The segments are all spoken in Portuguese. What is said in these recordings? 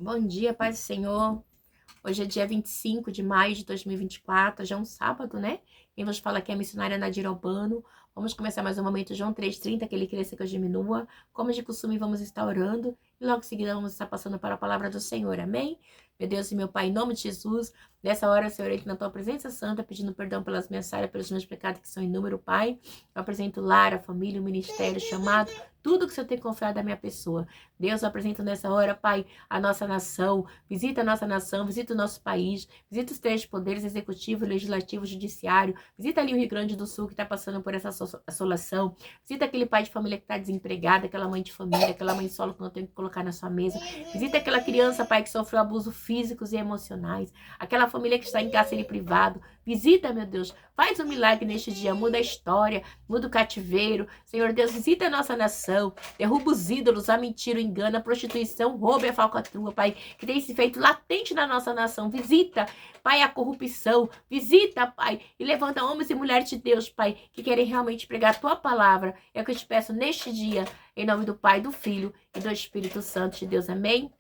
Bom dia, paz do Senhor. Hoje é dia 25 de maio de 2024, já é um sábado, né? Quem vos fala aqui é a missionária Nadira Albano. Vamos começar mais um momento, João 3,30, que ele cresça que eu diminua. Como de costume, vamos estar orando e logo em seguida vamos estar passando para a palavra do Senhor, amém? Meu Deus e meu Pai, em nome de Jesus, nessa hora, Senhor, eu entro na tua presença santa, pedindo perdão pelas minhas falhas, pelos meus pecados que são inúmeros, Pai. Eu apresento o lar, a família, o ministério, o chamado, tudo que o Senhor tem confiado à minha pessoa. Deus, eu apresento nessa hora, Pai, a nossa nação, visita a nossa nação, visita o nosso país, visita os três poderes, executivo, legislativo, judiciário, visita ali o Rio Grande do Sul que está passando por essa assolação, visita aquele pai de família que está desempregado, aquela mãe de família, aquela mãe solo que não tem o que colocar na sua mesa, visita aquela criança, pai, que sofreu abusos físicos e emocionais, aquela família que está em cárcere privado, visita, meu Deus, faz um milagre neste dia, muda a história, muda o cativeiro, Senhor Deus, visita a nossa nação, derruba os ídolos, a mentira, o engano, a prostituição, roubo e a falcatrua, Pai, que tem se feito latente na nossa nação. Visita, Pai, a corrupção. Visita, Pai, e levanta homens e mulheres de Deus, Pai, que querem realmente pregar a Tua palavra. É o que eu te peço neste dia, em nome do Pai, do Filho e do Espírito Santo de Deus. Amém?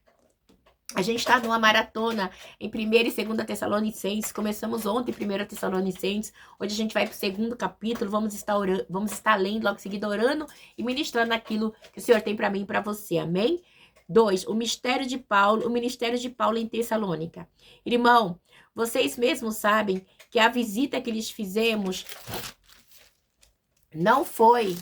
A gente está numa maratona em 1ª e 2ª Tessalonicenses. Começamos ontem 1ª Tessalonicenses. Hoje a gente vai para o 2º capítulo. Vamos estar lendo, logo em seguida orando e ministrando aquilo que o Senhor tem para mim e para você. Amém? 2. O ministério de Paulo em Tessalônica. Irmão, vocês mesmos sabem que a visita que lhes fizemos não foi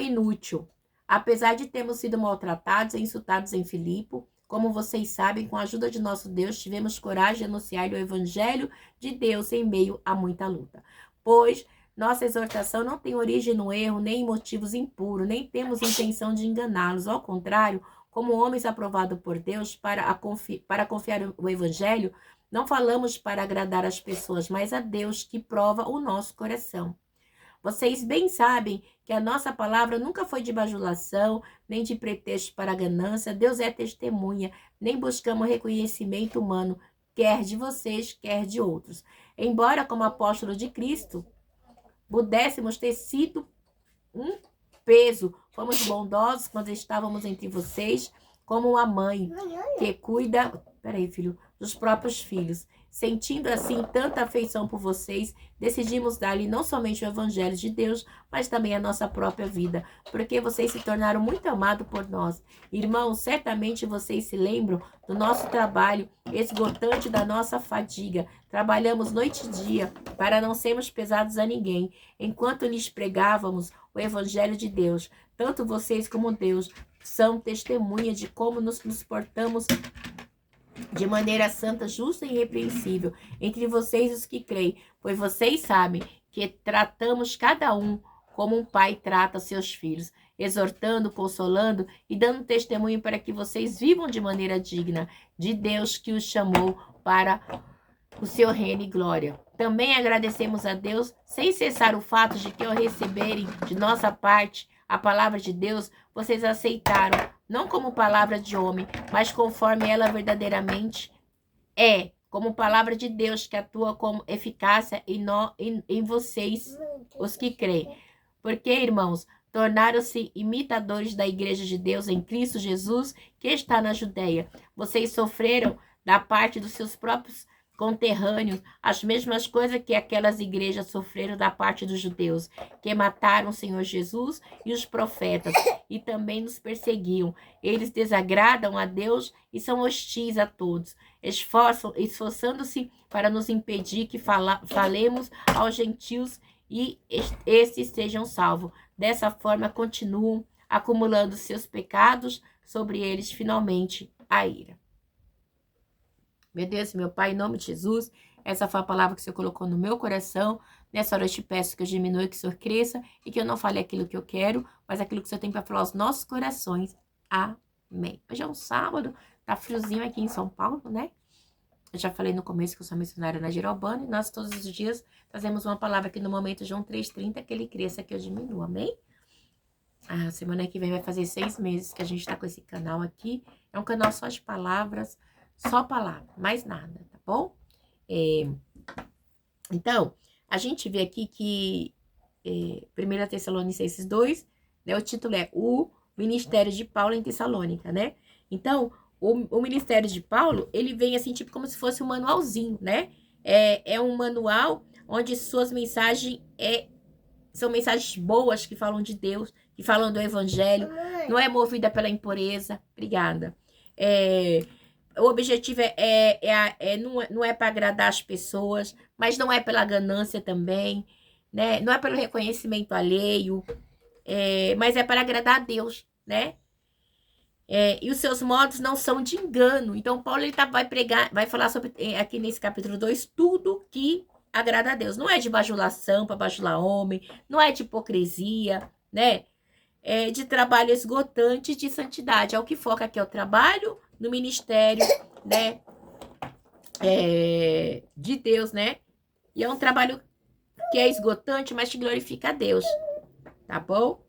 inútil. Apesar de termos sido maltratados e insultados em Filipe, como vocês sabem, com a ajuda de nosso Deus, tivemos coragem de anunciar o evangelho de Deus em meio a muita luta. Pois nossa exortação não tem origem no erro, nem em motivos impuros, nem temos intenção de enganá-los. Ao contrário, como homens aprovados por Deus para confiar o evangelho, não falamos para agradar as pessoas, mas a Deus que prova o nosso coração. Vocês bem sabem que a nossa palavra nunca foi de bajulação, nem de pretexto para ganância. Deus é testemunha, nem buscamos reconhecimento humano, quer de vocês, quer de outros. Embora, como apóstolo de Cristo, pudéssemos ter sido um peso, fomos bondosos quando estávamos entre vocês, como uma mãe que cuida, filho, dos próprios filhos. Sentindo assim tanta afeição por vocês, decidimos dar-lhe não somente o evangelho de Deus, mas também a nossa própria vida, porque vocês se tornaram muito amados por nós. Irmãos, certamente vocês se lembram do nosso trabalho esgotante, da nossa fadiga. Trabalhamos noite e dia para não sermos pesados a ninguém, enquanto lhes pregávamos o evangelho de Deus. Tanto vocês como Deus são testemunha de como nos portamos de maneira santa, justa e irrepreensível entre vocês os que creem, pois vocês sabem que tratamos cada um como um pai trata seus filhos, exortando, consolando e dando testemunho para que vocês vivam de maneira digna de Deus que os chamou para o seu reino e glória. Também agradecemos a Deus, sem cessar o fato de que ao receberem de nossa parte a palavra de Deus, vocês aceitaram, não como palavra de homem, mas conforme ela verdadeiramente é, como palavra de Deus que atua com eficácia em vocês, os que creem. Porque, irmãos, tornaram-se imitadores da igreja de Deus em Cristo Jesus, que está na Judeia. Vocês sofreram da parte dos seus próprios conterrâneos as mesmas coisas que aquelas igrejas sofreram da parte dos judeus, que mataram o Senhor Jesus e os profetas, e também nos perseguiam. Eles desagradam a Deus e são hostis a todos, esforçando-se para nos impedir que falemos aos gentios e estes sejam salvos. Dessa forma, continuam acumulando seus pecados sobre eles, finalmente, a ira. Meu Deus, meu Pai, em nome de Jesus, essa foi a palavra que o Senhor colocou no meu coração. Nessa hora eu te peço que eu diminua, que o Senhor cresça e que eu não fale aquilo que eu quero, mas aquilo que o Senhor tem para falar aos nossos corações. Amém. Hoje é um sábado, tá friozinho aqui em São Paulo, né? Eu já falei no começo que eu sou missionária na Girobana e nós todos os dias trazemos uma palavra aqui no momento, João 3,30, que ele cresça, que eu diminua, amém? A semana que vem vai fazer 6 meses que a gente tá com esse canal aqui. É um canal só de palavras, só palavra, mais nada, tá bom? Então, a gente vê aqui que 1 Tessalonicenses 2, né, o título é o ministério de Paulo em Tessalônica, né? Então, o ministério de Paulo, ele vem assim, tipo, como se fosse um manualzinho, né? É um manual onde suas mensagens são mensagens boas que falam de Deus, que falam do evangelho, não é movida pela impureza. Obrigada. O objetivo não é para agradar as pessoas, mas não é pela ganância também, né? Não é pelo reconhecimento alheio, mas é para agradar a Deus, né? E os seus modos não são de engano. Então, Paulo vai falar sobre, aqui nesse capítulo 2, tudo que agrada a Deus. Não é de bajulação para bajular homem, não é de hipocrisia, né? É de trabalho esgotante de santidade. É o que foca aqui, é o trabalho no ministério, né? De Deus, né? E é um trabalho que é esgotante, mas que glorifica a Deus, tá bom?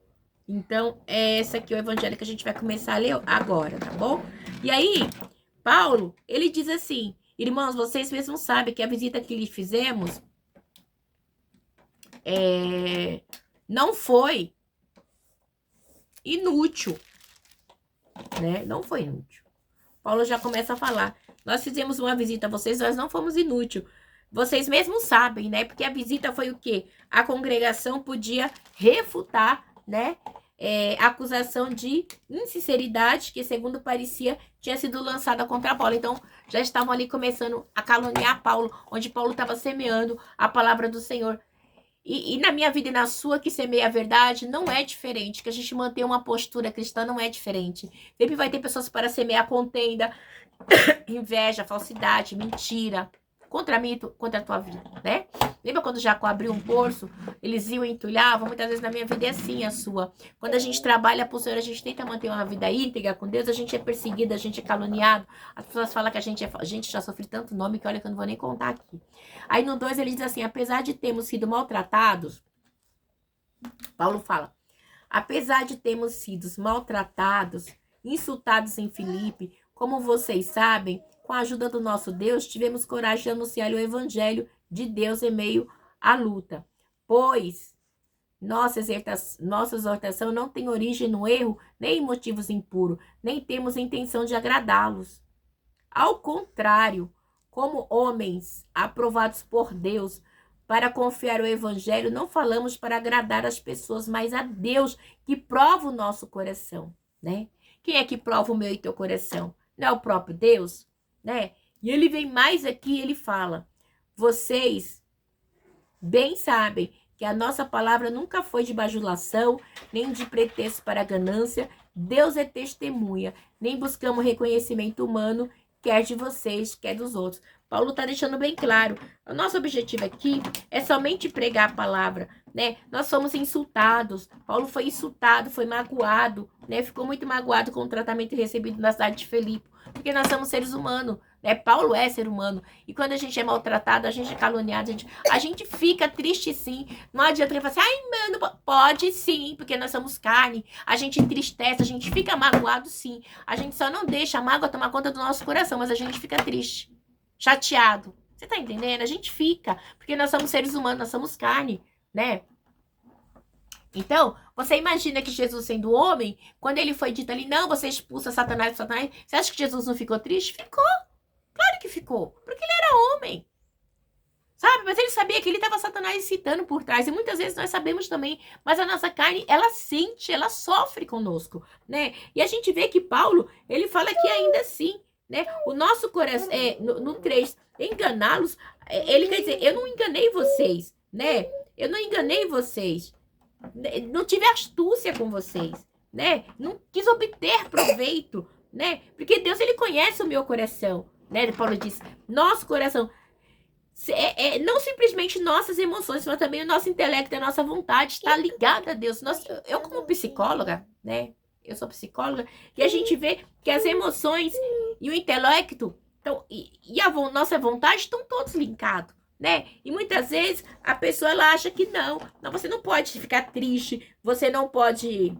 Então, esse aqui é o evangelho que a gente vai começar a ler agora, tá bom? E aí, Paulo, ele diz assim: irmãos, vocês mesmos sabem que a visita que lhe fizemos não foi inútil, né? Não foi inútil. Paulo já começa a falar: nós fizemos uma visita a vocês, nós não fomos inútil. Vocês mesmos sabem, né? Porque a visita foi o quê? A congregação podia refutar, né? A acusação de insinceridade que, segundo parecia, tinha sido lançada contra Paulo. Então, já estavam ali começando a caluniar Paulo, onde Paulo estava semeando a palavra do Senhor. E na minha vida e na sua, que semeia a verdade, não é diferente. Que a gente mantenha uma postura cristã não é diferente. Sempre vai ter pessoas para semear contenda, inveja, falsidade, mentira, contra mim, contra a tua vida, né? Lembra quando Jacó abriu um poço, eles iam e entulhavam? Muitas vezes na minha vida é assim a sua. Quando a gente trabalha pro Senhor, a gente tenta manter uma vida íntegra com Deus, a gente é perseguido, a gente é caluniado. As pessoas falam que a gente já sofre tanto nome que olha que eu não vou nem contar aqui. Aí no 2 ele diz assim: apesar de termos sido maltratados, Paulo fala, apesar de termos sido maltratados, insultados em Filipe, como vocês sabem, com a ajuda do nosso Deus, tivemos coragem de anunciar o evangelho de Deus em meio à luta. Pois nossa exortação não tem origem no erro, nem em motivos impuros, nem temos a intenção de agradá-los. Ao contrário, como homens aprovados por Deus para confiar o evangelho, não falamos para agradar as pessoas, mas a Deus que prova o nosso coração, né? Quem é que prova o meu e teu coração? Não é o próprio Deus, né? E ele vem mais aqui, ele fala: vocês bem sabem que a nossa palavra nunca foi de bajulação, nem de pretexto para ganância. Deus é testemunha, nem buscamos reconhecimento humano, quer de vocês, quer dos outros. Paulo está deixando bem claro, o nosso objetivo aqui é somente pregar a palavra, né? Nós somos insultados, Paulo foi insultado, foi magoado, né? Ficou muito magoado com o tratamento recebido na cidade de Filipe, porque nós somos seres humanos, né? Paulo é ser humano, e quando a gente é maltratado, a gente é caluniado, a gente fica triste sim. Não adianta ele falar assim: ai, mano, pode sim, porque nós somos carne, a gente entristece, a gente fica magoado sim, a gente só não deixa a mágoa tomar conta do nosso coração, mas a gente fica triste, chateado. Você tá entendendo? A gente fica, porque nós somos seres humanos, nós somos carne, né? Então, você imagina que Jesus, sendo homem, quando ele foi dito ali: não, você expulsa Satanás, você acha que Jesus não ficou triste? Ficou. Claro que ficou, porque ele era homem, sabe? Mas ele sabia que ele estava Satanás incitando por trás, e muitas vezes nós sabemos também, mas a nossa carne, ela sente, ela sofre conosco, né? E a gente vê que Paulo, ele fala que ainda assim, né? O nosso coração, no 3, enganá-los, ele quer dizer: eu não enganei vocês, né? Eu não enganei vocês, não tive astúcia com vocês, né? Não quis obter proveito, né? Porque Deus, ele conhece o meu coração, né? Paulo diz: nosso coração, não simplesmente nossas emoções, mas também o nosso intelecto, a nossa vontade está ligada a Deus. Eu como psicóloga, né? Eu sou psicóloga, e a gente vê que as emoções e o intelecto e a nossa vontade estão todos linkados, né? E muitas vezes a pessoa, ela acha que não, você não pode ficar triste, você não pode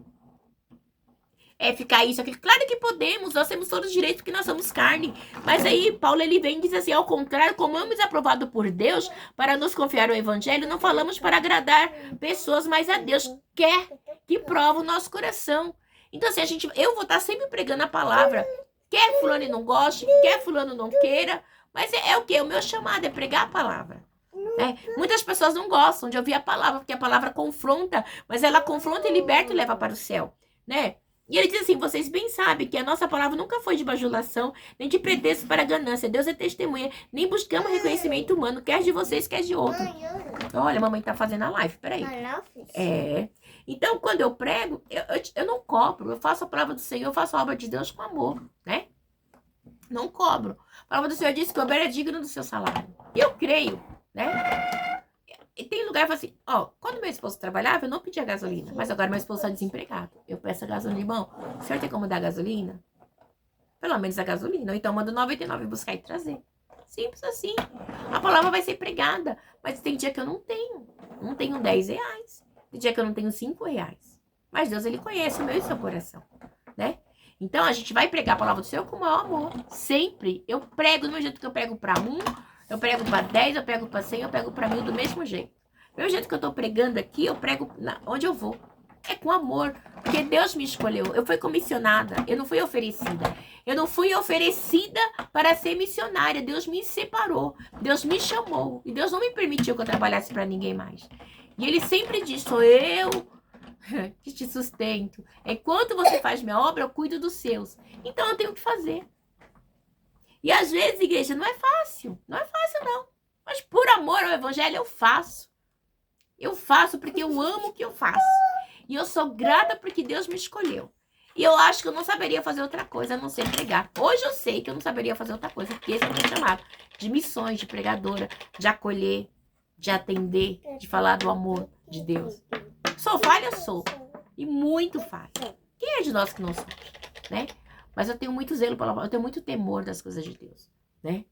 ficar isso, aquilo. Claro que podemos, nós temos todos os direitos porque nós somos carne. Mas aí Paulo, ele vem e diz assim: ao contrário, como homens aprovados por Deus para nos confiar o evangelho, não falamos para agradar pessoas, mas a Deus quer que prova o nosso coração. Então, assim, eu vou estar sempre pregando a palavra. Quer fulano não goste, quer fulano não queira. Mas é o quê? O meu chamado é pregar a palavra. Né? Muitas pessoas não gostam de ouvir a palavra, porque a palavra confronta, mas ela confronta e liberta e leva para o céu, né? E ele diz assim, vocês bem sabem que a nossa palavra nunca foi de bajulação, nem de pretexto para ganância. Deus é testemunha, nem buscamos reconhecimento humano, quer de vocês, quer de outro. Olha, a mamãe tá fazendo a live, peraí. Então, quando eu prego, eu não cobro, eu faço a palavra do Senhor, eu faço a obra de Deus com amor, né? Não cobro. A palavra do Senhor diz que o obreiro é digno do seu salário. E eu creio, né? E tem lugar que fala assim, quando meu esposo trabalhava, eu não pedia gasolina, mas agora meu esposo está desempregado. Eu peço a gasolina, irmão, o senhor tem como dar gasolina? Pelo menos a gasolina, ou então manda 99 buscar e trazer. Simples assim. A palavra vai ser pregada, mas tem dia que eu não tenho. Não tenho 10 reais. Tem dia que eu não tenho 5 reais. Mas Deus, ele conhece o meu e o seu coração, né? Então, a gente vai pregar a palavra do Senhor com o maior amor. Sempre. Eu prego do mesmo jeito que eu prego para 1, eu prego para 10, eu prego para 100, eu prego para 1000 do mesmo jeito. Do mesmo jeito que eu tô pregando aqui, eu prego onde eu vou. É com amor. Porque Deus me escolheu. Eu fui comissionada. Eu não fui oferecida. Eu não fui oferecida para ser missionária. Deus me separou. Deus me chamou. E Deus não me permitiu que eu trabalhasse para ninguém mais. E ele sempre diz, sou eu que te sustento. Enquanto você faz minha obra, eu cuido dos seus. Então eu tenho que fazer. E às vezes, igreja, não é fácil. Não é fácil, não. Mas por amor ao evangelho, eu faço. Eu faço porque eu amo o que eu faço. E eu sou grata porque Deus me escolheu. E eu acho que eu não saberia fazer outra coisa a não ser pregar. Hoje eu sei que eu não saberia fazer outra coisa, porque esse é o meu chamado. De missões, de pregadora, de acolher, de atender, de falar do amor de Deus. Sou falha? Sou. E muito falha. Quem é de nós que não somos, né? Mas eu tenho muito zelo pela palavra, eu tenho muito temor das coisas de Deus, né?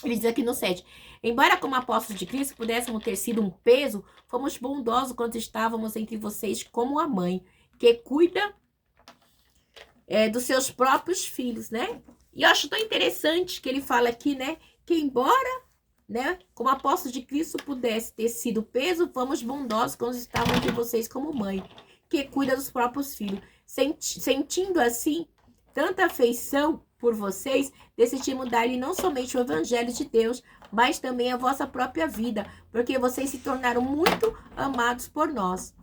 Ele diz aqui no 7, embora como apóstolos de Cristo pudéssemos ter sido um peso, fomos bondosos quando estávamos entre vocês como a mãe, que cuida dos seus próprios filhos, né? E eu acho tão interessante que ele fala aqui, né? Que embora, né, como apóstolos de Cristo pudesse ter sido peso, fomos bondosos quando estávamos entre vocês como mãe, que cuida dos próprios filhos. Sentindo assim tanta afeição por vocês, decidimos dar-lhe não somente o evangelho de Deus, mas também a vossa própria vida, porque vocês se tornaram muito amados por nós.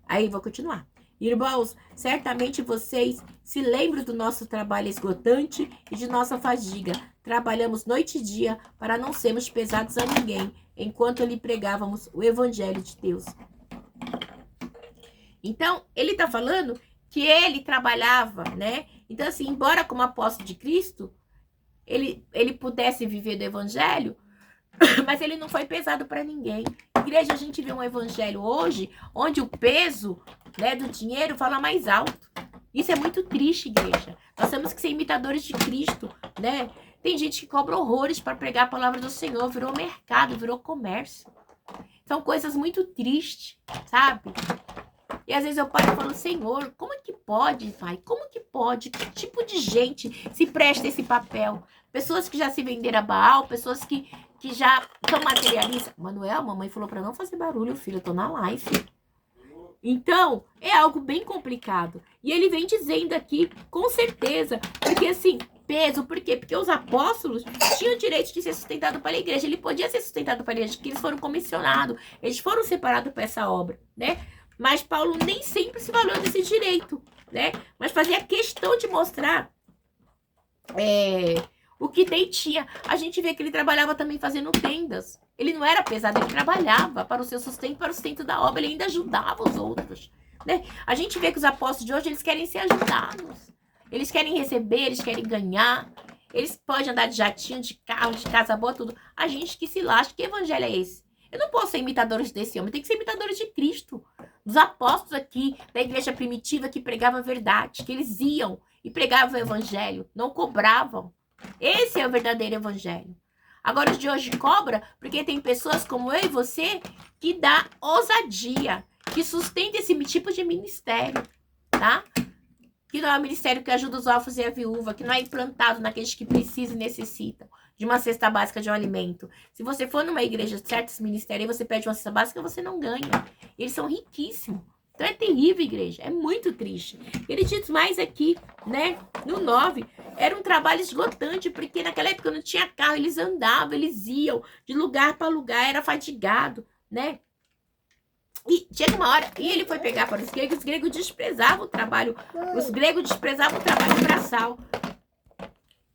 Aí vou continuar. Irmãos, certamente vocês se lembram do nosso trabalho esgotante e de nossa fadiga. Trabalhamos noite e dia para não sermos pesados a ninguém, enquanto lhe pregávamos o evangelho de Deus. Então, ele está falando que ele trabalhava, né? Então, assim, embora como apóstolo de Cristo, ele pudesse viver do evangelho, mas ele não foi pesado para ninguém. Igreja, a gente vê um evangelho hoje, onde o peso, né, do dinheiro fala mais alto. Isso é muito triste, igreja. Nós temos que ser imitadores de Cristo, né? Tem gente que cobra horrores para pregar a palavra do Senhor, virou mercado, virou comércio. São coisas muito tristes, sabe? E às vezes eu paro e falo, Senhor, como é que pode, Pai? Como que pode? Que tipo de gente se presta esse papel? Pessoas que já se venderam a Baal, pessoas que já são materialistas. Manuel, a mamãe falou para não fazer barulho, filho, eu tô na live. Então, é algo bem complicado. E ele vem dizendo aqui, com certeza, porque assim, peso, por quê? Porque os apóstolos tinham o direito de ser sustentados pela igreja. Ele podia ser sustentado pela igreja, porque eles foram comissionados, eles foram separados para essa obra, né? Mas Paulo nem sempre se valeu desse direito, né? Mas fazia questão de mostrar o que nem tinha. A gente vê que ele trabalhava também fazendo tendas. Ele não era pesado, ele trabalhava para o seu sustento, para o sustento da obra. Ele ainda ajudava os outros, né? A gente vê que os apóstolos de hoje, eles querem ser ajudados. Eles querem receber, eles querem ganhar. Eles podem andar de jatinho, de carro, de casa boa, tudo. A gente que se lasca. Que evangelho é esse? Eu não posso ser imitadores desse homem, tem que ser imitadores de Cristo. Dos apóstolos aqui, da igreja primitiva que pregava a verdade, que eles iam e pregavam o evangelho, não cobravam. Esse é o verdadeiro evangelho. Agora, os de hoje cobra, porque tem pessoas como eu e você que dá ousadia, que sustenta esse tipo de ministério, tá? Que não é um ministério que ajuda os órfãos e a viúva, que não é implantado naqueles que precisam e necessitam de uma cesta básica de um alimento. Se você for numa igreja de certos ministérios e você pede uma cesta básica, você não ganha. Eles são riquíssimos, Então é terrível, igreja, é muito triste. Ele diz mais aqui, né, no 9, era um trabalho esgotante, porque naquela época não tinha carro, eles andavam, eles iam de lugar para lugar, era fatigado, né? E chega uma hora, e ele foi pegar para os gregos desprezavam o trabalho, os gregos desprezavam o trabalho braçal.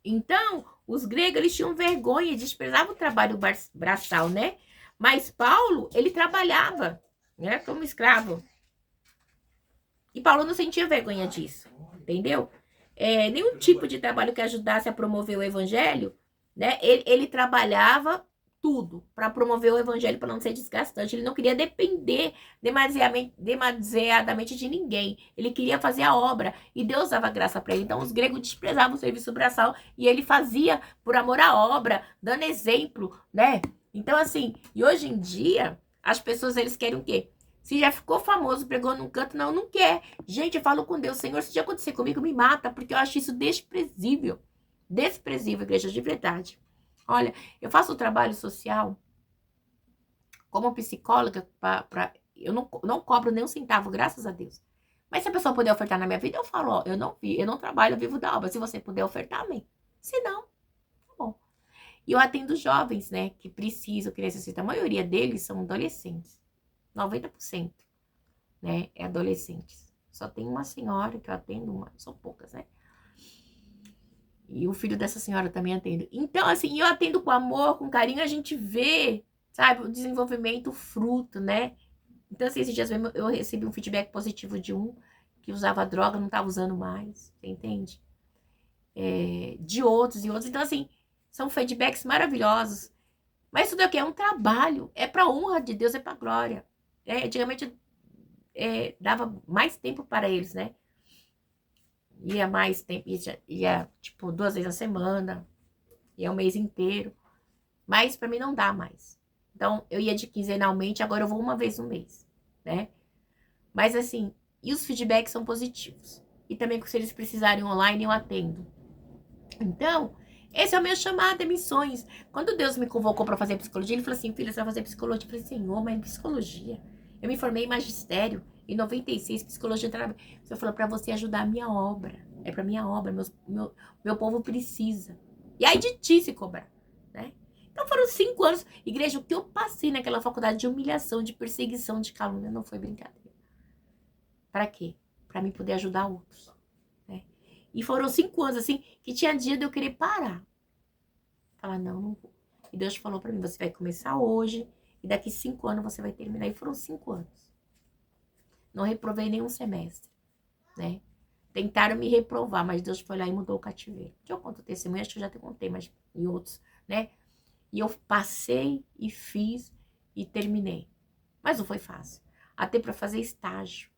Então, os gregos, eles tinham vergonha, desprezavam o trabalho braçal, né? Mas Paulo, ele trabalhava, né, como escravo. E Paulo não sentia vergonha disso, entendeu? Nenhum tipo de trabalho que ajudasse a promover o evangelho, né? Ele trabalhava tudo para promover o evangelho, para não ser desgastante. Ele não queria depender demasiadamente de ninguém. Ele queria fazer a obra e Deus dava graça para ele. Então os gregos desprezavam o serviço braçal e ele fazia por amor à obra, dando exemplo, né? Então assim, e hoje em dia as pessoas eles querem o quê? Se já ficou famoso, pregou num canto, não quer. Gente, eu falo com Deus, Senhor, se já acontecer comigo, me mata, porque eu acho isso desprezível. Desprezível, igreja, de verdade. Olha, eu faço trabalho social como psicóloga, eu não cobro nem um centavo, graças a Deus. Mas se a pessoa puder ofertar na minha vida, eu falo, ó, eu não trabalho, eu vivo da obra. Se você puder ofertar, amém. Se não, tá bom. E eu atendo jovens, né, que precisam, que necessitam. A maioria deles são adolescentes. 90%, né, é adolescentes. Só tem uma senhora que eu atendo, são poucas, né? E o filho dessa senhora também atendo. Então, assim, eu atendo com amor, com carinho, a gente vê, sabe, o desenvolvimento, o fruto, né? Então, assim, esses dias mesmo eu recebi um feedback positivo de um que usava droga, não estava usando mais, você entende? De outros e outros. Então, assim, são feedbacks maravilhosos. Mas tudo aqui é um trabalho, é para honra de Deus, é para glória. Antigamente dava mais tempo para eles, né? Ia mais tempo, ia tipo 2 vezes na semana, ia o mês inteiro. Mas para mim não dá mais. Então eu ia de quinzenalmente, agora eu vou uma vez no mês, né? Mas assim, e os feedbacks são positivos. E também se eles precisarem online, eu atendo. Então, esse é o meu chamado, é missões. Quando Deus me convocou para fazer psicologia, ele falou assim, filha, você vai fazer psicologia? Eu falei, Senhor, mas psicologia? Eu me formei em magistério, em 96, psicologia. O Senhor falou para você ajudar a minha obra. É para minha obra, meu povo precisa. E aí de ti se cobrar, né? Então foram 5 anos. Igreja, o que eu passei naquela faculdade de humilhação, de perseguição, de calúnia, não foi brincadeira. Para quê? Para mim poder ajudar outros. E foram 5 anos, assim, que tinha dia de eu querer parar. Falar, não vou. E Deus falou pra mim, você vai começar hoje, e daqui 5 anos você vai terminar. E foram 5 anos. Não reprovei nenhum semestre, né? Tentaram me reprovar, mas Deus foi lá e mudou o cativeiro. Eu conto testemunho, acho que eu já te contei, mas em outros, né? E eu passei e fiz e terminei. Mas não foi fácil. Até pra fazer estágio.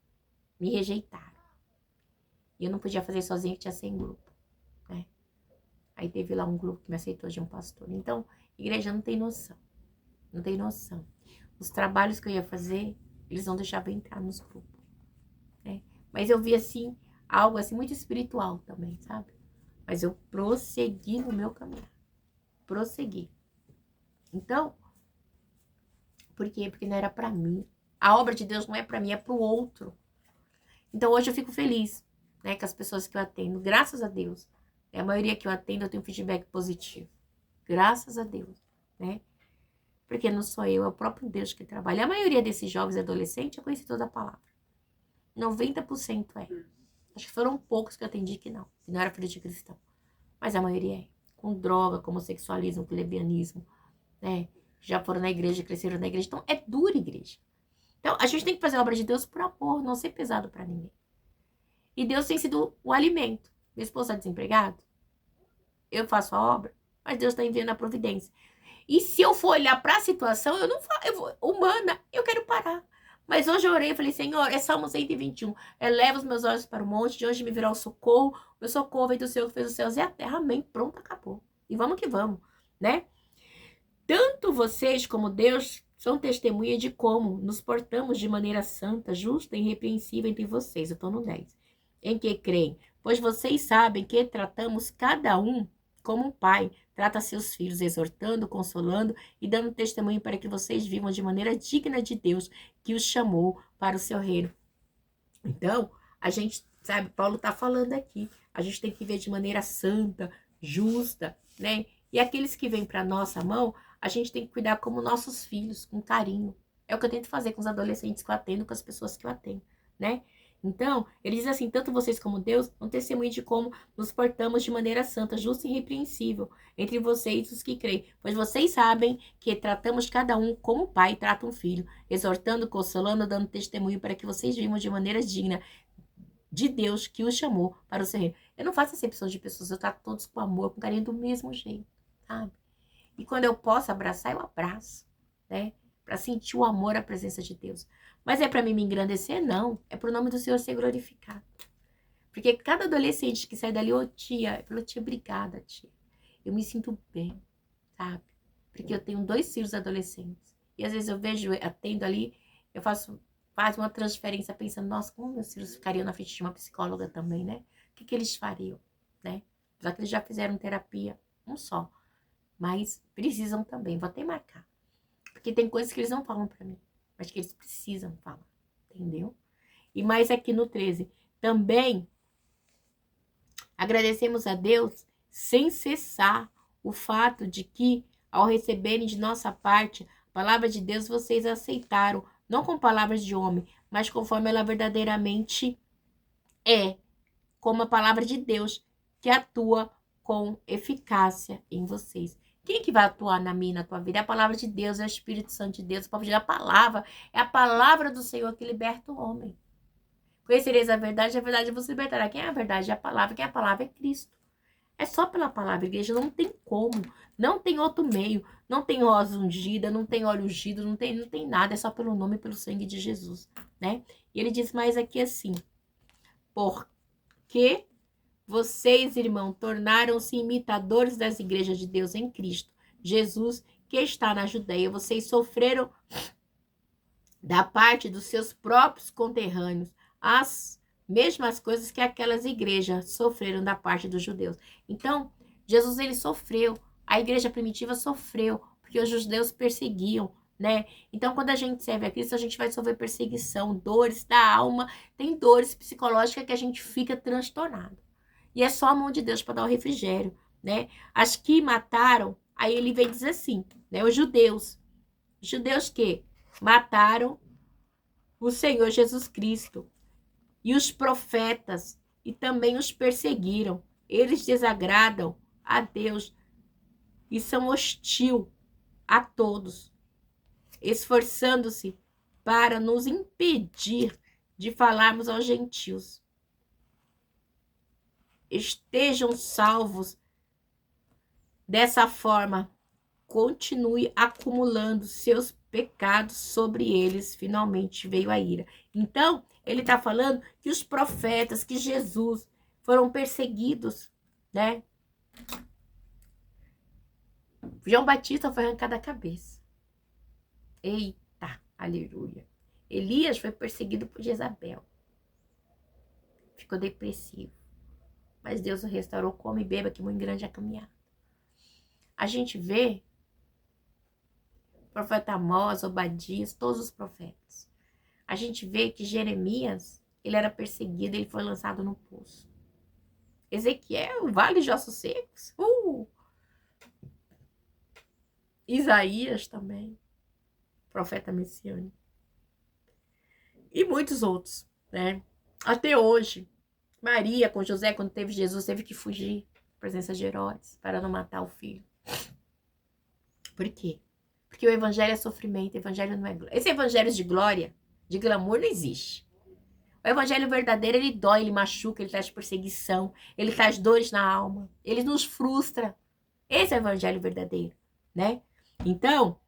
Me rejeitaram. E eu não podia fazer sozinha, que tinha 100 grupo, né? Aí teve lá um grupo que me aceitou de um pastor. Então, igreja não tem noção. Não tem noção. Os trabalhos que eu ia fazer, eles não deixavam entrar nos grupos, né? Mas eu vi, assim, algo assim muito espiritual também, sabe? Mas eu prossegui no meu caminho. Prossegui. Então, por quê? Porque não era pra mim. A obra de Deus não é pra mim, é pro outro. Então, hoje eu fico feliz, né, com as pessoas que eu atendo. Graças a Deus. A maioria que eu atendo, eu tenho feedback positivo. Graças a Deus, né? Porque não sou eu, é o próprio Deus que trabalha. A maioria desses jovens e adolescentes, eu conheci toda a palavra. 90% é. Acho que foram poucos que eu atendi que não era filho de cristão. Mas a maioria é. Com droga, com homossexualismo, com lesbianismo, né? Já foram na igreja, cresceram na igreja. Então, é dura a igreja. Então, a gente tem que fazer a obra de Deus por amor, não ser pesado pra ninguém. E Deus tem sido o alimento. Meu esposo está desempregado? Eu faço a obra, mas Deus está enviando a providência. E se eu for olhar para a situação, eu não faço, humana, eu quero parar. Mas hoje eu orei e falei, Senhor, é Salmo 121. Eleva os meus olhos para o monte, de onde me virá o socorro. Meu socorro vem do Senhor que fez os céus e a terra. Amém. Pronto, acabou. E vamos que vamos, né? Tanto vocês como Deus são testemunha de como nos portamos de maneira santa, justa e irrepreensível entre vocês. Eu estou no 10. Em que creem? Pois vocês sabem que tratamos cada um como um pai trata seus filhos, exortando, consolando e dando testemunho para que vocês vivam de maneira digna de Deus que os chamou para o seu reino. Então, a gente, sabe, Paulo está falando aqui, a gente tem que ver de maneira santa, justa, né? E aqueles que vêm para nossa mão, a gente tem que cuidar como nossos filhos, com carinho. É o que eu tento fazer com os adolescentes que eu atendo, com as pessoas que eu atendo, né? Então, ele diz assim, tanto vocês como Deus, um testemunho de como nos portamos de maneira santa, justa e irrepreensível entre vocês e os que creem. Pois vocês sabem que tratamos cada um como o pai trata um filho, exortando, consolando, dando testemunho para que vocês vivam de maneira digna de Deus que os chamou para o seu reino. Eu não faço acepção de pessoas, eu trato todos com amor, com carinho, do mesmo jeito, sabe? E quando eu posso abraçar, eu abraço, né? Para sentir o amor, a presença de Deus. Mas é para mim me engrandecer? Não. É para o nome do Senhor ser glorificado. Porque cada adolescente que sai dali, ô tia, eu falo, tia, obrigada, tia. Eu me sinto bem, sabe? Porque eu tenho 2 filhos adolescentes. E às vezes eu vejo, atendo ali, eu faço uma transferência pensando, nossa, como meus filhos ficariam na frente de uma psicóloga também, né? O que eles fariam, né? Já que eles já fizeram terapia, um só. Mas precisam também, vou até marcar. Porque tem coisas que eles não falam pra mim, mas que eles precisam falar, entendeu? E mais aqui no 13, também agradecemos a Deus sem cessar o fato de que, ao receberem de nossa parte a palavra de Deus, vocês aceitaram, não com palavras de homem, mas conforme ela verdadeiramente é, como a palavra de Deus, que atua com eficácia em vocês. Quem que vai atuar na minha, na tua vida? É a palavra de Deus, é o Espírito Santo de Deus, o povo diz, a palavra, é a palavra do Senhor que liberta o homem. Conhecereis a verdade vos libertará. Quem é a verdade? É a palavra. Quem é a palavra? É Cristo. É só pela palavra, igreja. Não tem como. Não tem outro meio. Não tem rosa ungida, não tem óleo ungido, não tem nada. É só pelo nome e pelo sangue de Jesus, né? E ele diz mais aqui assim. Porque vocês, irmão, tornaram-se imitadores das igrejas de Deus em Cristo Jesus, que está na Judeia. Vocês sofreram da parte dos seus próprios conterrâneos as mesmas coisas que aquelas igrejas sofreram da parte dos judeus. Então, Jesus, ele sofreu, a igreja primitiva sofreu, porque os judeus perseguiam, né? Então, quando a gente serve a Cristo, a gente vai sofrer perseguição, dores da alma, tem dores psicológicas que a gente fica transtornado. E é só a mão de Deus para dar o refrigério, né? As que mataram, aí ele vem dizer assim, né? Os judeus que mataram o Senhor Jesus Cristo e os profetas e também os perseguiram. Eles desagradam a Deus e são hostil a todos, esforçando-se para nos impedir de falarmos aos gentios. Estejam salvos. Dessa forma, continue acumulando seus pecados sobre eles, finalmente veio a ira. Então, ele está falando que os profetas, que Jesus, foram perseguidos, né? João Batista foi arrancado a cabeça. Eita, aleluia. Elias foi perseguido por Jezabel. Ficou depressivo. Mas Deus o restaurou, come e beba, que muito grande é a caminhada. A gente vê profeta Amós, Obadias, todos os profetas. A gente vê que Jeremias, ele era perseguido, ele foi lançado no poço. Ezequiel, o vale de ossos secos. Isaías também, profeta messiânico. E muitos outros, né? Até hoje, Maria com José, quando teve Jesus, teve que fugir da presença de Herodes para não matar o filho. Por quê? Porque o evangelho é sofrimento, o evangelho não é glória. Esse evangelho de glória, de glamour, não existe. O evangelho verdadeiro, ele dói, ele machuca, ele traz perseguição, ele traz dores na alma, ele nos frustra. Esse é o evangelho verdadeiro, né? Então,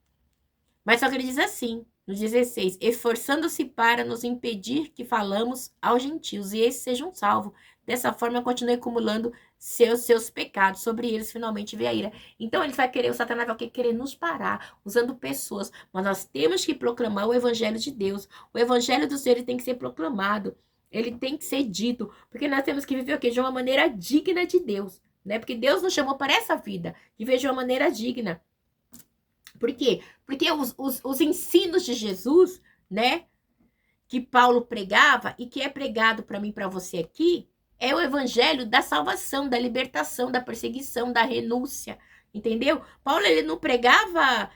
mas só que ele diz assim, no 16, esforçando-se para nos impedir que falamos aos gentios, e esses sejam salvos. Dessa forma, continue acumulando seus pecados. Sobre eles, finalmente, vê a ira. Então, ele vai querer, o Satanás vai querer nos parar, usando pessoas. Mas nós temos que proclamar o evangelho de Deus. O evangelho do Senhor, ele tem que ser proclamado. Ele tem que ser dito. Porque nós temos que viver o quê? De uma maneira digna de Deus, né? Porque Deus nos chamou para essa vida, de viver de uma maneira digna. Por quê? Porque os ensinos de Jesus, né? que Paulo pregava e que é pregado para mim, para você aqui, é o evangelho da salvação, da libertação, da perseguição, da renúncia, entendeu? Paulo, ele não pregava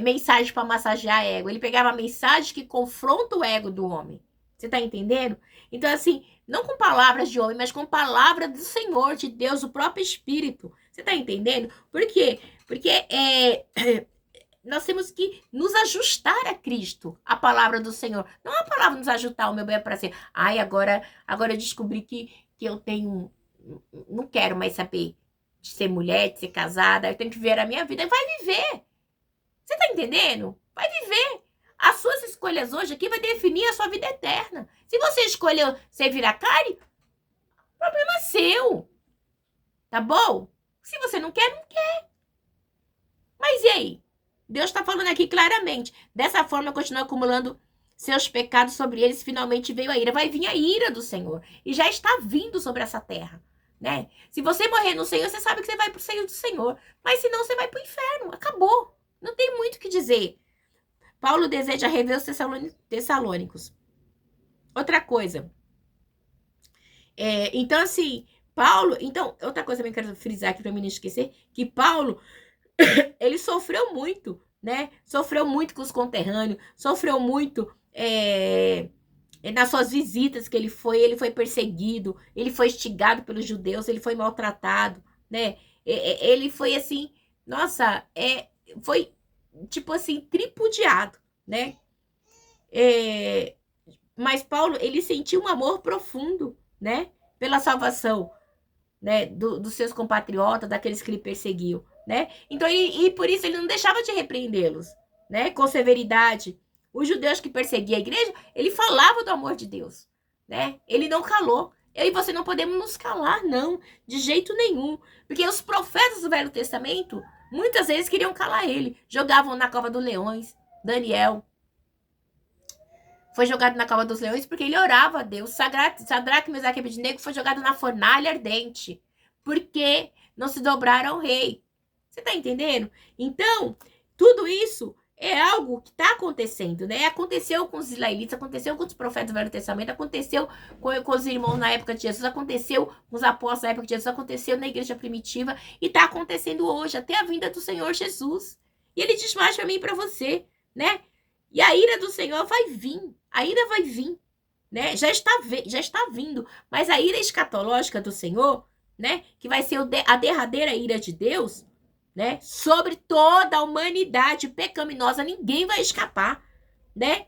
mensagem para massagear ego, ele pegava mensagem que confronta o ego do homem. Você tá entendendo? Então, assim, não com palavras de homem, mas com palavras do Senhor, de Deus, o próprio Espírito. Você tá entendendo? Por quê? Porque nós temos que nos ajustar a Cristo, a palavra do Senhor. Não a palavra nos ajustar, o meu bem é para ser. Ai, agora eu descobri que eu tenho. Não quero mais saber de ser mulher, de ser casada, eu tenho que viver a minha vida. Vai viver. Você tá entendendo? Vai viver. As suas escolhas hoje aqui vai definir a sua vida eterna. Se você escolheu ser virar carne, problema seu. Tá bom? Se você não quer, não quer. Mas e aí? Deus está falando aqui claramente. Dessa forma, continua acumulando seus pecados sobre eles. Finalmente veio a ira. Vai vir a ira do Senhor. E já está vindo sobre essa terra. Né? Se você morrer no Senhor, você sabe que você vai para o seio do Senhor. Mas senão, você vai para o inferno. Acabou. Não tem muito o que dizer. Paulo deseja rever os tessalônicos. Outra coisa. Então, assim, Paulo... Então, outra coisa que eu quero frisar aqui para mim não esquecer, que Paulo... ele sofreu muito, né? Sofreu muito com os conterrâneos, sofreu muito nas suas visitas que ele foi perseguido, ele foi instigado pelos judeus, ele foi maltratado, né? Ele foi assim, nossa, foi tipo assim, tripudiado, né? Mas Paulo, ele sentiu um amor profundo, né? Pela salvação, né? Dos seus compatriotas, daqueles que ele perseguiu. Né? Então, e por isso ele não deixava de repreendê-los, né? Com severidade. Os judeus que perseguiam a igreja, ele falava do amor de Deus, né? Ele não calou. Eu e você não podemos nos calar, não, de jeito nenhum. Porque os profetas do Velho Testamento, muitas vezes queriam calar ele. Jogavam na cova dos leões. Daniel foi jogado na cova dos leões porque ele orava a Deus. Sadraque, Mesaque e Abednego foi jogado na fornalha ardente. Porque não se dobraram ao rei. Você tá entendendo? Então, tudo isso é algo que está acontecendo, né? Aconteceu com os israelitas, aconteceu com os profetas do Velho Testamento, aconteceu com os irmãos na época de Jesus, aconteceu com os apóstolos na época de Jesus, aconteceu na igreja primitiva e está acontecendo hoje, até a vinda do Senhor Jesus. E ele diz mais para mim e para você, né? E a ira do Senhor vai vir, a ira vai vir, né? Já está vindo, mas a ira escatológica do Senhor, né? Que vai ser a derradeira ira de Deus, né? Sobre toda a humanidade pecaminosa, ninguém vai escapar, né?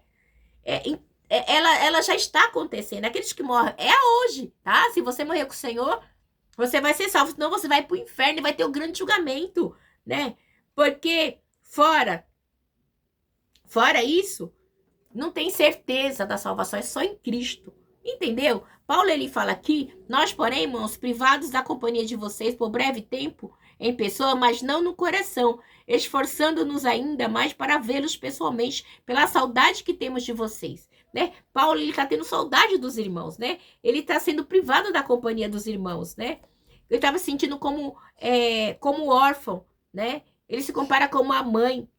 Ela já está acontecendo. Aqueles que morrem é hoje, tá? Se você morrer com o Senhor, você vai ser salvo, senão você vai para o inferno e vai ter o grande julgamento, né? Porque fora isso, não tem certeza da salvação, é só em Cristo. Entendeu? Paulo, ele fala aqui, nós, porém, irmãos, privados da companhia de vocês por breve tempo, em pessoa, mas não no coração, esforçando-nos ainda mais para vê-los pessoalmente, pela saudade que temos de vocês, né? Paulo, ele está tendo saudade dos irmãos, né? Ele está sendo privado da companhia dos irmãos, né? Ele estava se sentindo como órfão, né? Ele se compara com uma mãe,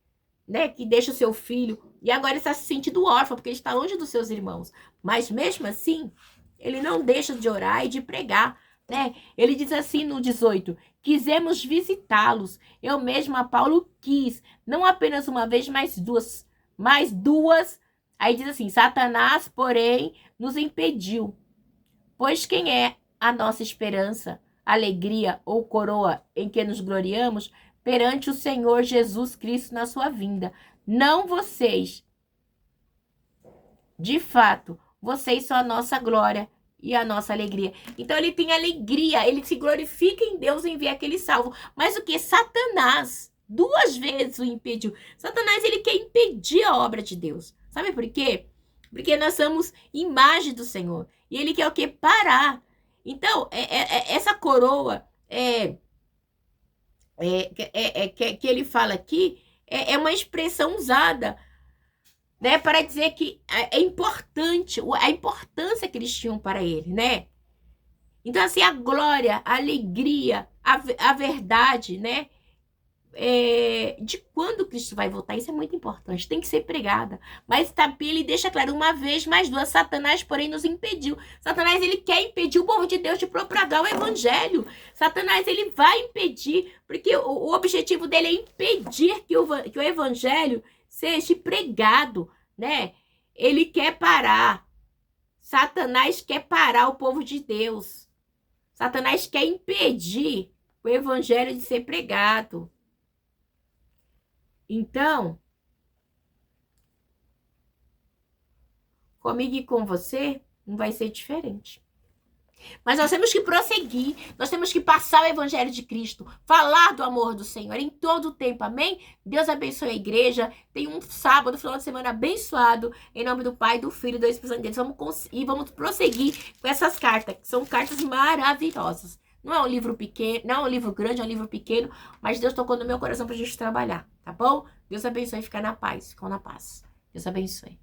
né? Que deixa o seu filho, e agora ele está se sentindo órfão, porque ele está longe dos seus irmãos. Mas mesmo assim, ele não deixa de orar e de pregar, né? Ele diz assim no 18, quisemos visitá-los. Eu mesma, Paulo, quis. Não apenas uma vez, mas duas. Aí diz assim, Satanás, porém, nos impediu. Pois quem é a nossa esperança, alegria ou coroa em que nos gloriamos perante o Senhor Jesus Cristo na sua vinda? Não vocês. De fato, vocês são a nossa glória e a nossa alegria. Então ele tem alegria, ele se glorifica em Deus em ver aquele salvo. Mas o que? Satanás, 2 vezes o impediu. Satanás, ele quer impedir a obra de Deus. Sabe por quê? Porque nós somos imagem do Senhor. E ele quer o quê? Parar. Então, essa coroa que ele fala aqui é uma expressão usada, né, para dizer que é importante, a importância que eles tinham para ele, né? Então, assim, a glória, a alegria, a verdade, né? de quando Cristo vai voltar. Isso é muito importante, tem que ser pregada. Mas também ele deixa claro, uma vez mais duas, Satanás, porém, nos impediu. Satanás, ele quer impedir o povo de Deus de propagar o evangelho. Satanás, ele vai impedir, porque o objetivo dele é impedir que o evangelho seja pregado, né? Ele quer parar. Satanás quer parar o povo de Deus. Satanás quer impedir o evangelho de ser pregado. Então, comigo e com você, não vai ser diferente. Mas nós temos que prosseguir, nós temos que passar o evangelho de Cristo, falar do amor do Senhor em todo o tempo, amém? Deus abençoe a igreja, tem um sábado, final de semana abençoado, em nome do Pai, do Filho e do Espírito Santo. Vamos prosseguir com essas cartas, que são cartas maravilhosas. Não é um livro pequeno, não é um livro grande, é um livro pequeno, mas Deus tocou no meu coração pra gente trabalhar, tá bom? Deus abençoe e ficar na paz, ficam na paz. Deus abençoe.